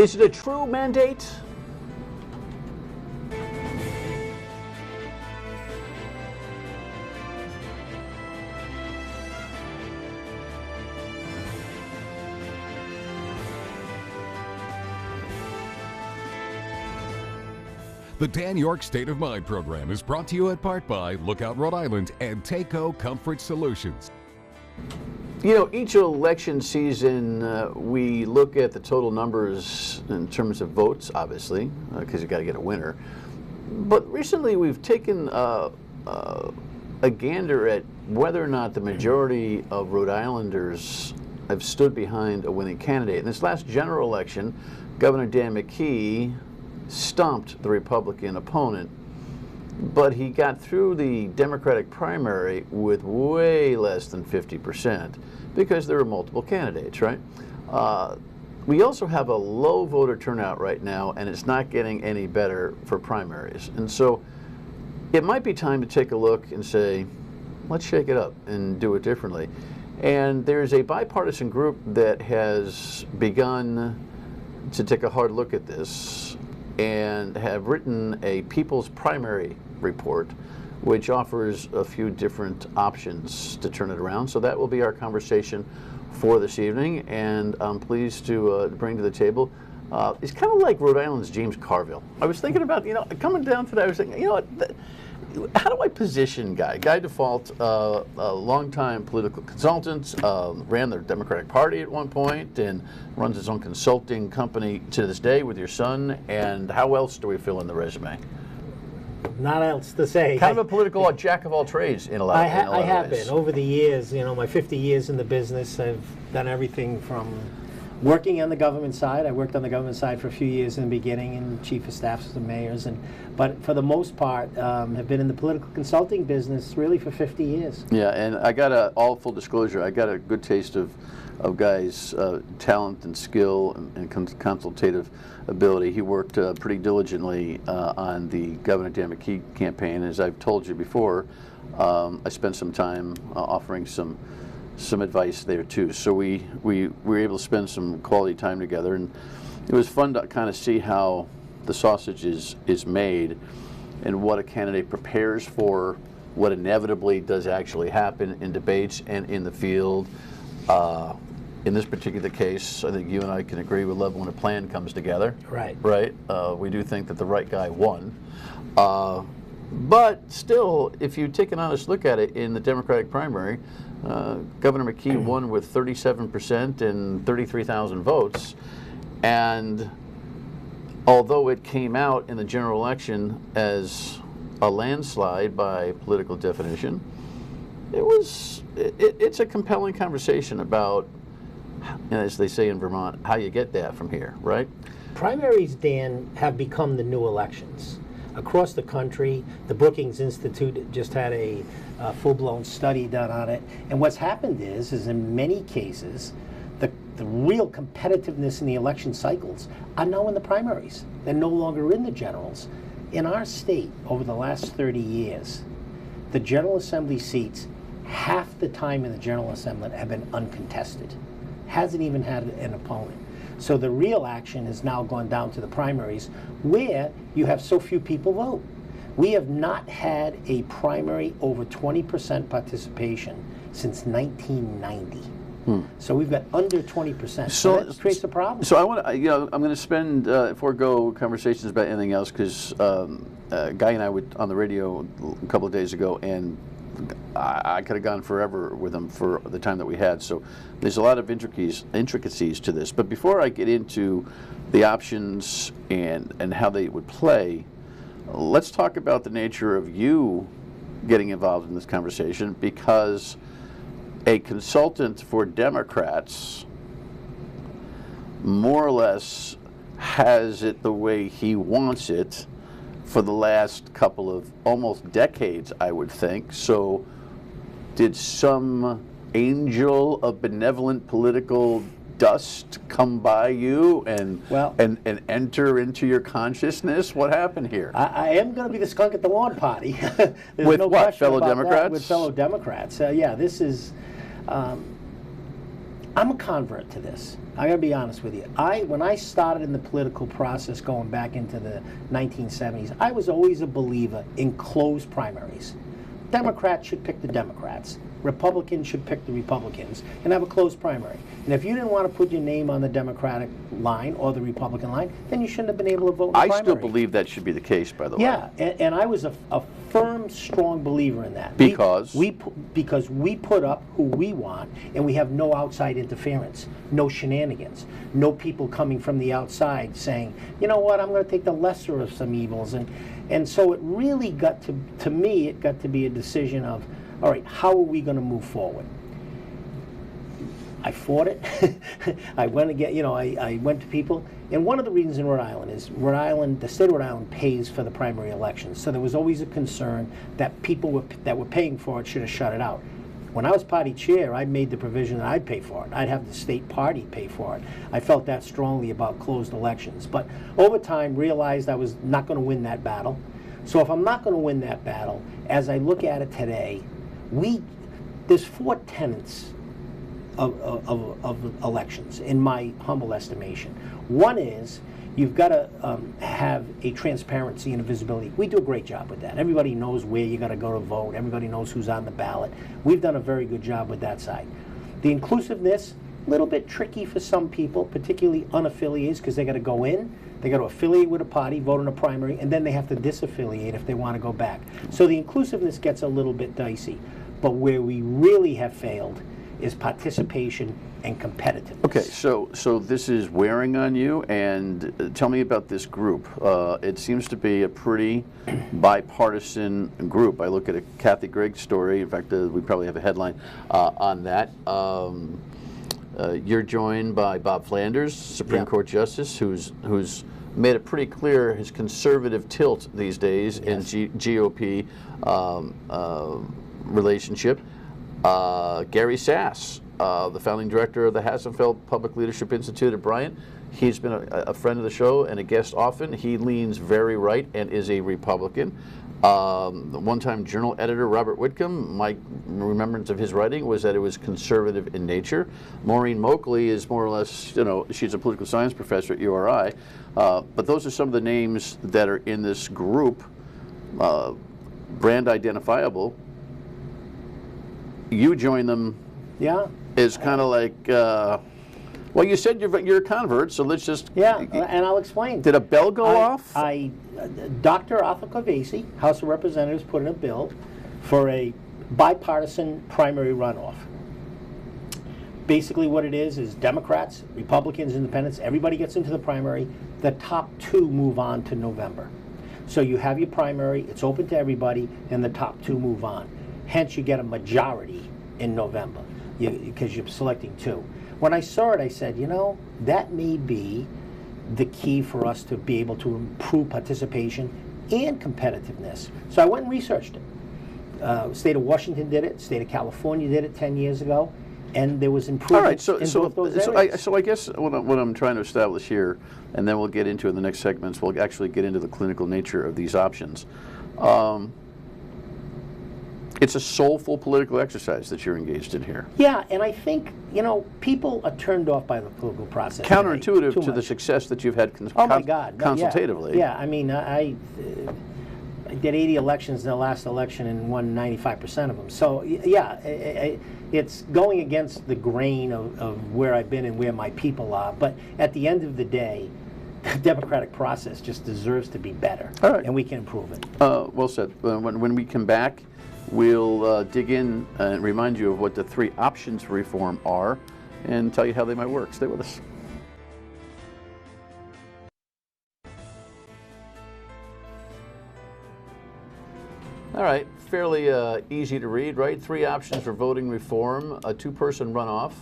Is it a true mandate? The Dan Yorke State of Mind program is brought to you at part by Lookout Rhode Island and Takeo Comfort Solutions. You know, each election season, we look at the total numbers in terms of votes, obviously, because you got to get a winner. But recently, we've taken a gander at whether or not the majority of Rhode Islanders have stood behind a winning candidate. In this last general election, Governor Dan McKee stomped the Republican opponent, but he got through the Democratic primary with way less than 50% because there were multiple candidates, right? We also have a low voter turnout right now, and it's not getting any better for primaries. And so it might be time to take a look and say, let's shake it up and do it differently. And there's a bipartisan group that has begun to take a hard look at this and have written a People's Primary report, which offers a few different options to turn it around. So that will be our conversation for this evening, and I'm pleased to bring to the table. It's kind of like Rhode Island's James Carville. I was thinking about, you know, coming down today, I was thinking, you know what, how do I position Guy Dufault, a longtime political consultant, ran the Democratic Party at one point and runs his own consulting company to this day with your son, and how else do we fill in the resume? Not else to say. Kind of a political jack of all trades in a lot of ways. I have been. Over the years, you know, my 50 years in the business, I've done everything from working on the government side. I worked on the government side for a few years in the beginning, and chief of staffs and mayors, but for the most part, have been in the political consulting business really for 50 years. Yeah, and I got all full disclosure, I got a good taste of Guy's talent and skill and consultative ability. He worked pretty diligently on the Governor Dan McKee campaign. As I've told you before, I spent some time offering some advice there too. So we were able to spend some quality time together, and it was fun to kind of see how the sausage is made and what a candidate prepares for, what inevitably does actually happen in debates and in the field. In this particular case, I think you and I can agree with love when a plan comes together. Right. Right. We do think that the right guy won. But still, if you take an honest look at it, in the Democratic primary, Governor McKee won with 37% and 33,000 votes. And although it came out in the general election as a landslide by political definition, it's a compelling conversation about, as they say in Vermont, how you get that from here, right? Primaries, Dan, have become the new elections. Across the country, the Brookings Institute just had a full-blown study done on it. And what's happened is in many cases, the real competitiveness in the election cycles are now in the primaries. They're no longer in the generals. In our state, over the last 30 years, the General Assembly seats, half the time in the General Assembly, have been uncontested. Hasn't even had an opponent. So the real action has now gone down to the primaries, where you have so few people vote. We have not had a primary over 20% participation since 1990. So we've got under 20%. So that creates a problem. So I want to, I'm going to spend forego conversations about anything else, because Guy and I were on the radio a couple of days ago, and I could have gone forever with him for the time that we had. So there's a lot of intricacies to this. But before I get into the options and how they would play, let's talk about the nature of you getting involved in this conversation, because a consultant for Democrats more or less has it the way he wants it for the last couple of almost decades, I would think. So did some angel of benevolent political dust come by you and enter into your consciousness? What happened here? I am going to be the skunk at the lawn party. With what, fellow Democrats? With fellow Democrats. Yeah, this is I'm a convert to this. I gotta be honest with you. When I started in the political process going back into the 1970s, I was always a believer in closed primaries. Democrats should pick the Democrats. Republicans should pick the Republicans and have a closed primary. And if you didn't want to put your name on the Democratic line or the Republican line, then you shouldn't have been able to vote in the primary. I still believe that should be the case, by the way. Yeah, and I was a firm, strong believer in that. Because? Because we put up who we want, and we have no outside interference, no shenanigans, no people coming from the outside saying, you know what, I'm going to take the lesser of some evils. And so it really got to me, it got to be a decision of, all right, how are we going to move forward? I fought it. I went again, I went to people. And one of the reasons in Rhode Island is the state of Rhode Island pays for the primary elections. So there was always a concern that people that were paying for it should have shut it out. When I was party chair, I made the provision that I'd pay for it. I'd have the state party pay for it. I felt that strongly about closed elections. But over time, realized I was not going to win that battle. So if I'm not going to win that battle, as I look at it today, there's 4 tenets of elections, in my humble estimation. One is you've got to have a transparency and a visibility. We do a great job with that. Everybody knows where you got to go to vote. Everybody knows who's on the ballot. We've done a very good job with that side. The inclusiveness, a little bit tricky for some people, particularly unaffiliated, because they got to go in, they got to affiliate with a party, vote in a primary, and then they have to disaffiliate if they want to go back. So the inclusiveness gets a little bit dicey. But where we really have failed is participation and competitiveness. Okay, so this is wearing on you, and tell me about this group. It seems to be a pretty bipartisan group. I look at a Kathy Gregg story. In fact, we probably have a headline on that. You're joined by Bob Flanders, Supreme Court Justice, who's made it pretty clear his conservative tilt these days in GOP relationship. Gary Sass, the founding director of the Hassenfeld Public Leadership Institute at Bryant. He's been a friend of the show and a guest often. He leans very right and is a Republican. The one-time journal editor, Robert Whitcomb, my remembrance of his writing was that it was conservative in nature. Maureen Moakley is more or less, she's a political science professor at URI. But those are some of the names that are in this group, brand identifiable. You join them. Yeah. Is kind of like, well, you said you're a convert, so let's just. Yeah, and I'll explain. Did a bell go off? Dr. Arthur Cavesi, House of Representatives, put in a bill for a bipartisan primary runoff. Basically what it is Democrats, Republicans, Independents, everybody gets into the primary. The top 2 move on to November. So you have your primary, it's open to everybody, and the top 2 move on. Hence, you get a majority in November because you're selecting 2. When I saw it, I said, that may be the key for us to be able to improve participation and competitiveness. So I went and researched it. State of Washington did it. State of California did it 10 years ago. And there was improvement in both those areas. So I guess what I'm trying to establish here, and then we'll get into in the next segments, we'll actually get into the clinical nature of these options. It's a soulful political exercise that you're engaged in here. Yeah, and I think, people are turned off by the political process. Counterintuitive to the success that you've had consultatively. Yeah, I mean, I did 80 elections in the last election and won 95% of them. So, yeah, it's going against the grain of where I've been and where my people are. But at the end of the day, the democratic process just deserves to be better. All right. And we can improve it. Well said. When we come back, we'll dig in and remind you of what the 3 options for reform are and tell you how they might work. Stay with us. All right, fairly easy to read, right? 3 options for voting reform: a 2-person runoff,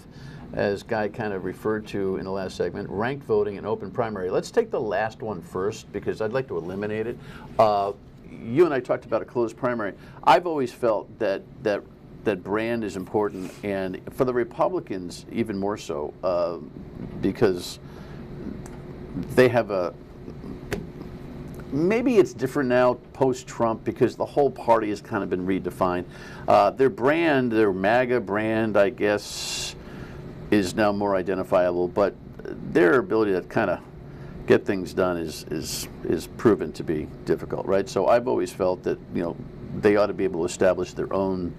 as Guy kind of referred to in the last segment, ranked voting, and open primary. Let's take the last one first because I'd like to eliminate it. You and I talked about a closed primary. I've always felt that brand is important, and for the Republicans even more so, because they have a. Maybe it's different now post-Trump because the whole party has kind of been redefined. Their brand, their MAGA brand, I guess, is now more identifiable, but their ability to kind of get things done is proven to be difficult, right? So I've always felt that, you know, they ought to be able to establish their own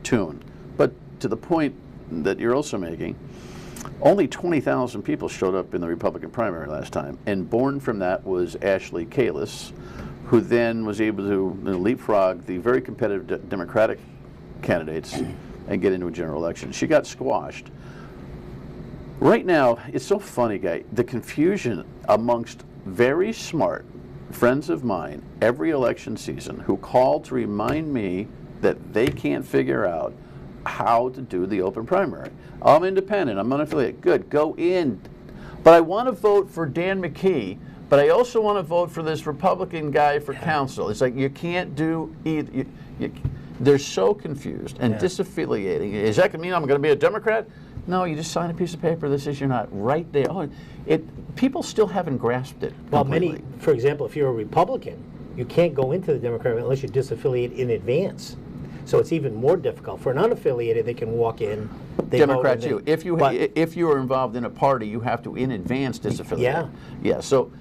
tune. But to the point that you're also making, only 20,000 people showed up in the Republican primary last time, and born from that was Ashley Kalis, who then was able to leapfrog the very competitive Democratic candidates and get into a general election. She got squashed. Right now, it's so funny, Guy, the confusion amongst very smart friends of mine every election season who call to remind me that they can't figure out how to do the open primary. I'm independent, I'm unaffiliated. Good, go in. But I want to vote for Dan McKee, but I also want to vote for this Republican guy for council. It's like you can't do either. They're so confused and disaffiliating. Is that going to mean I'm going to be a Democrat? No, you just sign a piece of paper that says you're not right there. Oh, people still haven't grasped it completely. Well, for example, if you're a Republican, you can't go into the Democrat unless you disaffiliate in advance. So it's even more difficult. For an unaffiliated, they can walk in. Democrat too. If you are involved in a party, you have to in advance disaffiliate. Yeah. Yeah. So,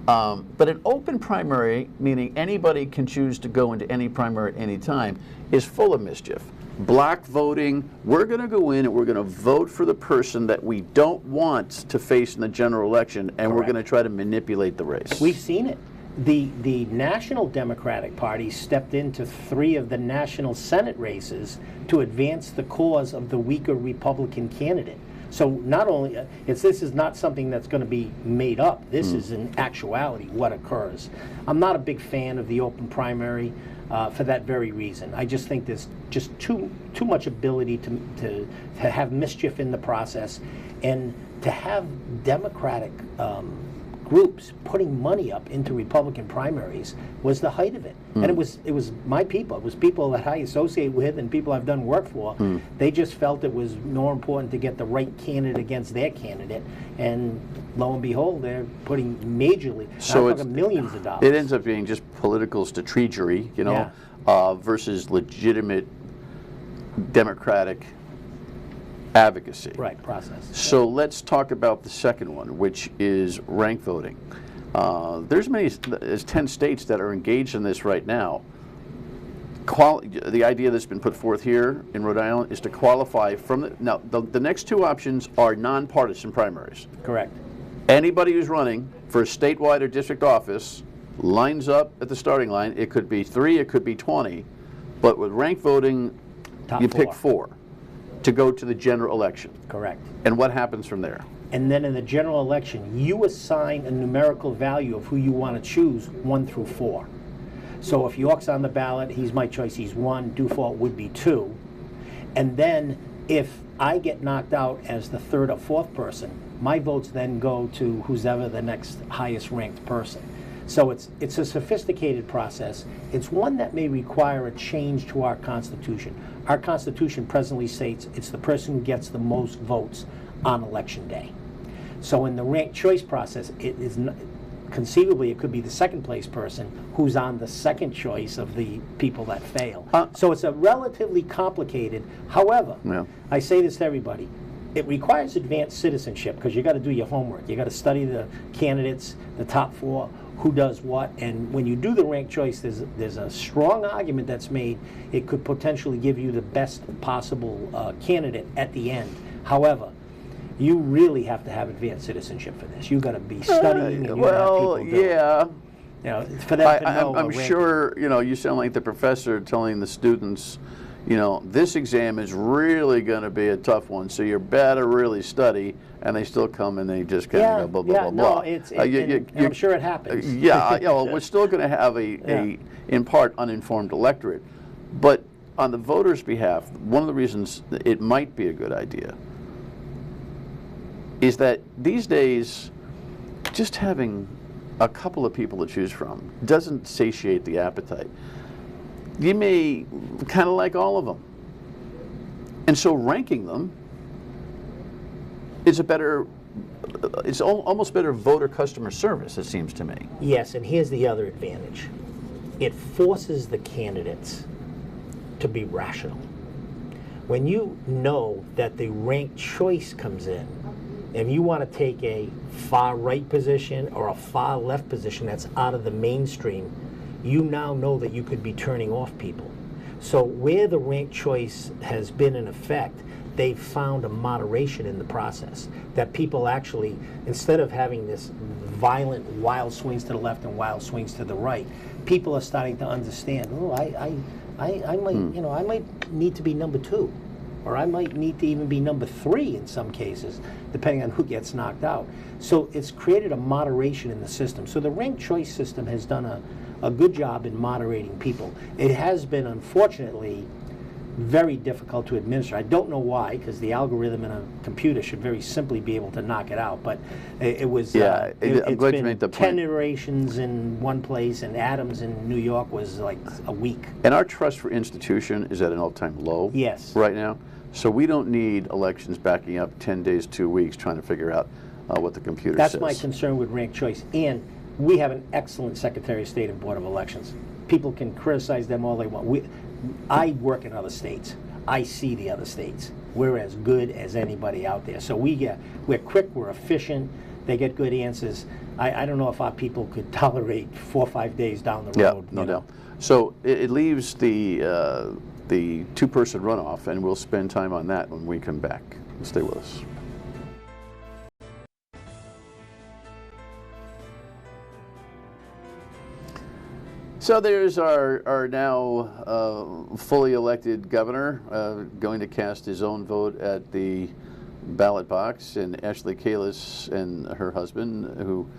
but an open primary, meaning anybody can choose to go into any primary at any time, is full of mischief. Block voting. We're going to go in and we're going to vote for the person that we don't want to face in the general election, and we're going to try to manipulate the race. We've seen it. The National Democratic Party stepped into 3 of the national Senate races to advance the cause of the weaker Republican candidate. So not only, this is not something that's going to be made up. This is in actuality what occurs. I'm not a big fan of the open primary for that very reason. I just think there's just too much ability to have mischief in the process, and to have Democratic groups putting money up into Republican primaries was the height of it. And it was my people. It was people that I associate with and people I've done work for. They just felt it was more important to get the right candidate against their candidate. And lo and behold, they're putting majorly, so it's millions of dollars. It ends up being just political strategery, you know, versus legitimate Democratic advocacy. Right, process. So let's talk about the second one, which is rank voting. There's many as 10 states that are engaged in this right now. The idea that's been put forth here in Rhode Island is to qualify from the next 2 options are nonpartisan primaries. Correct. Anybody who's running for a statewide or district office lines up at the starting line. It could be 3, it could be 20, but with rank voting, you pick 4 to go to the general election. Correct. And what happens from there? And then in the general election, you assign a numerical value of who you want to choose, 1 through 4. So if Yorke's on the ballot, he's my choice, he's 1, Dufault would be 2. And then if I get knocked out as the 3rd or 4th person, my votes then go to who's ever the next highest ranked person. So it's a sophisticated process. It's one that may require a change to our Constitution. Our Constitution presently states it's the person who gets the most votes on Election Day. So in the ranked choice process, it is not, conceivably it could be the 2nd place person who's on the 2nd choice of the people that fail. So it's a relatively complicated. However, I say this to everybody. It requires advanced citizenship because you got to do your homework. You got to study the candidates, the top 4, who does what, and when you do the ranked choice, there's a strong argument that's made it could potentially give you the best possible candidate at the end. However, you really have to have advanced citizenship for this. You got to be studying. And you well, have people do yeah. It. You know, for them to know. I'm sure. You know, you sound like the professor telling the students, you know, this exam is really going to be a tough one, so you better really study. And they still come and they just kind of go blah, blah, blah, blah. No, I'm sure it happens. Yeah, well, we're still going to have a, in part, uninformed electorate. But on the voters' behalf, one of the reasons that it might be a good idea is that these days, just having a couple of people to choose from doesn't satiate the appetite. You may kind of like all of them. And so ranking them is it's almost better voter customer service, it seems to me. Yes, and here's the other advantage. It forces the candidates to be rational. When you know that the ranked choice comes in, and you want to take a far right position or a far left position that's out of the mainstream, you now know that you could be turning off people. So where the ranked choice has been in effect, they've found a moderation in the process, that people actually, instead of having this violent wild swings to the left and wild swings to the right, people are starting to understand, oh, I might, you know, I might need to be number 2, or I might need to even be number 3 in some cases, depending on who gets knocked out. So it's created a moderation in the system. So the ranked choice system has done a good job in moderating people. It has been, unfortunately, very difficult to administer. I don't know why, because the algorithm in a computer should very simply be able to knock it out. But it was I'm it's glad been you made the 10 point. iterations in one place, and Adams in New York was like a week. And our trust for institution is at an all-time low Yes. right now. So we don't need elections backing up 10 days, 2 weeks, trying to figure out what the computer That's says. my concern with ranked choice. And we have an excellent Secretary of State and Board of Elections. People can criticize them all they want. I work in other states. I see the other states. We're as good as anybody out there. So we're quick, we're efficient, they get good answers. I don't know if our people could tolerate 4 or 5 days down the road. Yeah, no doubt. So it leaves the two-person runoff, and we'll spend time on that when we come back. Stay with us. So there's our now fully elected governor going to cast his own vote at the ballot box, and Ashley Kalis and her husband, who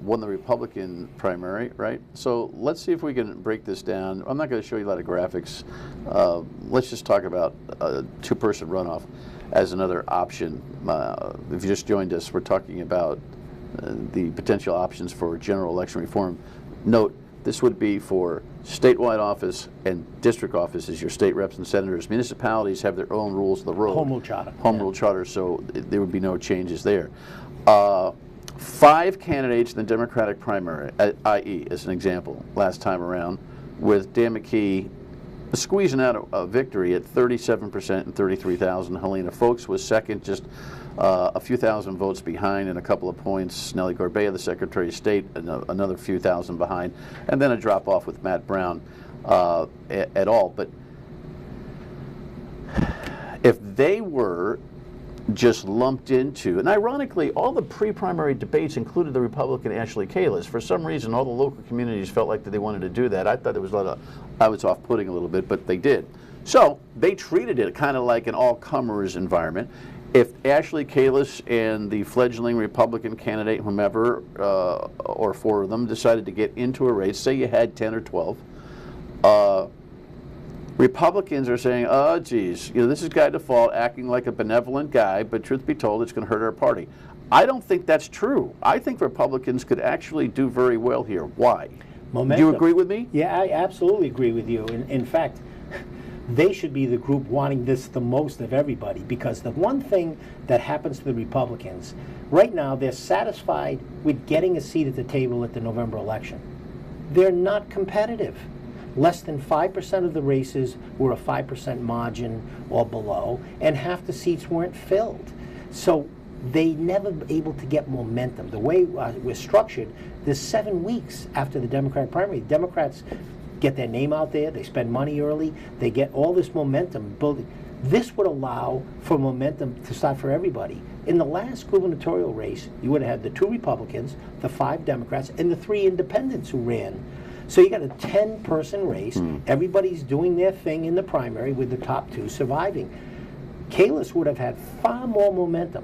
won the Republican primary, right? So let's see if we can break this down. I'm not going to show you a lot of graphics. Let's just talk about two-person runoff as another option. If you just joined us, we're talking about the potential options for general election reform. Note, this would be for statewide office and district offices, your state reps and senators. Municipalities have their own rules of the road. Home rule charter. Rule charter, so there would be no changes there. 5 candidates in the Democratic primary, i.e., as an example, last time around, with Dan McKee squeezing out a victory at 37% and 33,000. Helena Folks was second, just a few thousand votes behind and a couple of points. Nellie Gorbea, the Secretary of State, another few thousand behind, and then a drop off with Matt Brown at all. But if they were just lumped into, and ironically, all the pre-primary debates included the Republican Ashley Kalis. For some reason, all the local communities felt like that they wanted to do that. I thought it was I was off-putting a little bit, but they did. So they treated it kind of like an all-comers environment. If Ashley Kalis and the fledgling Republican candidate, whomever, or 4 of them, decided to get into a race, say you had 10 or 12, Republicans are saying, oh, geez, this is Guy Dufault acting like a benevolent guy, but truth be told, it's going to hurt our party. I don't think that's true. I think Republicans could actually do very well here. Why? Momentum. Do you agree with me? Yeah, I absolutely agree with you. In fact, they should be the group wanting this the most of everybody, because the one thing that happens to the Republicans, right now they're satisfied with getting a seat at the table at the November election. They're not competitive. Less than 5% of the races were a 5% margin or below, and half the seats weren't filled. So they never able to get momentum. The way we're structured, there's 7 weeks after the Democratic primary. Democrats get their name out there, they spend money early, they get all this momentum building. This would allow for momentum to start for everybody. In the last gubernatorial race, you would have had the 2 Republicans, the 5 Democrats, and the 3 independents who ran. So you got a 10-person race. Everybody's doing their thing in the primary with the top 2 surviving. Kalis would have had far more momentum.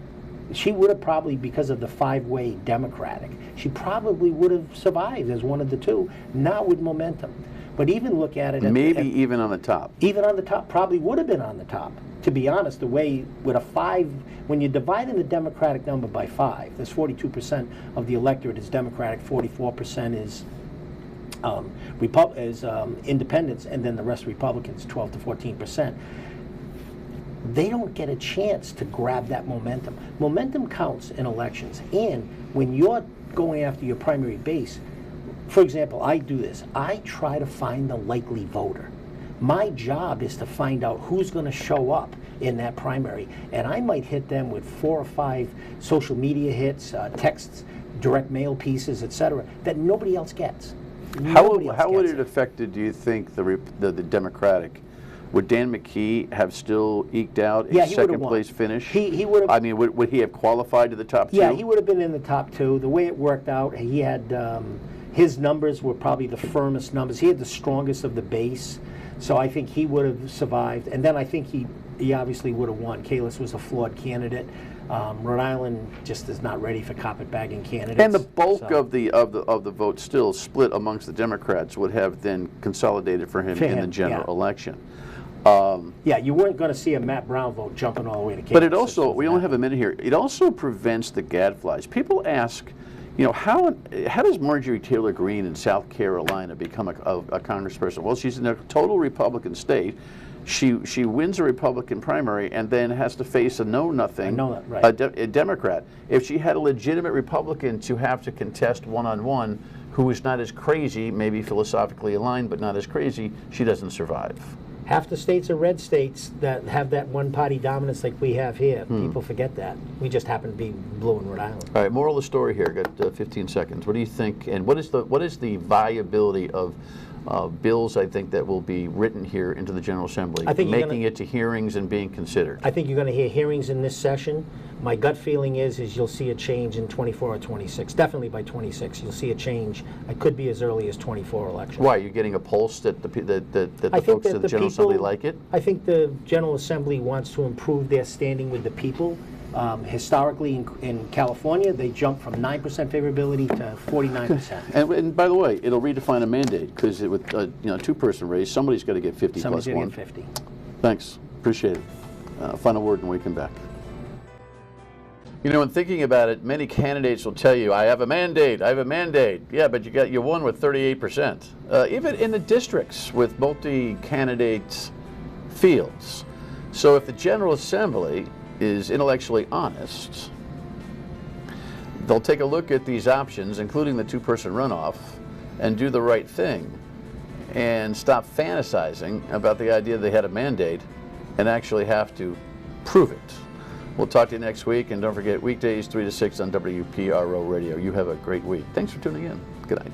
She would have probably, because of the 5-way Democratic, she probably would have survived as one of the 2, now with momentum. But even look at it. Even on the top. Even on the top, probably would have been on the top. To be honest, the way with a 5, when you're dividing the Democratic number by 5, there's 42% of the electorate is Democratic, 44% is independents, and then the rest Republicans, 12 to 14%. They don't get a chance to grab that momentum. Momentum counts in elections, and when you're going after your primary base, for example, I do this. I try to find the likely voter. My job is to find out who's going to show up in that primary, and I might hit them with 4 or 5 social media hits, texts, direct mail pieces, etc., that nobody else gets. How would it affect, do you think, the Democratic? Would Dan McKee have still eked out a second-place finish? He would have. I mean, would he have qualified to the top 2? Yeah, he would have been in the top 2. The way it worked out, he had his numbers were probably the firmest numbers. He had the strongest of the base, so I think he would have survived. And then I think he obviously would have won. Kalis was a flawed candidate. Rhode Island just is not ready for carpetbagging candidates. And the bulk of the vote still split amongst the Democrats would have then consolidated for him in the general election. Yeah, you weren't going to see a Matt Brown vote jumping all the way to Kansas. But it also, we only have a minute here, it also prevents the gadflies. People ask, you know, how does Marjorie Taylor Greene in South Carolina become a congressperson? Well, she's in a total Republican state. She wins a Republican primary and then has to face a know-nothing, a Democrat. If she had a legitimate Republican to have to contest one-on-one, who is not as crazy, maybe philosophically aligned, but not as crazy, she doesn't survive. Half the states are red states that have that one-party dominance like we have here. People forget that. We just happen to be blue in Rhode Island. All right, moral of the story here. Got 15 seconds. What do you think? And what is the viability of bills, I think, that will be written here into the General Assembly, making it to hearings and being considered? I think you're going to hear hearings in this session. My gut feeling is you'll see a change in 24 or 26. Definitely by 26, you'll see a change. It could be as early as 24 election. Why? You're getting a pulse that the folks of the General Assembly like it? I think the General Assembly wants to improve their standing with the people. Historically, in California, they jumped from 9% favorability to 49%. And by the way, it'll redefine a mandate, because with a two-person race, somebody's got to get 50 Somebody's plus 1. Get 50. Thanks. Appreciate it. Final word when we come back. You know, in thinking about it, many candidates will tell you, I have a mandate, I have a mandate. Yeah, but you won with 38%. Even in the districts with multi-candidate fields. So if the General Assembly is intellectually honest, they'll take a look at these options, including the two-person runoff, and do the right thing and stop fantasizing about the idea they had a mandate and actually have to prove it. We'll talk to you next week, and don't forget, weekdays 3 to 6 on WPRI Radio. You have a great week. Thanks for tuning in. Good night.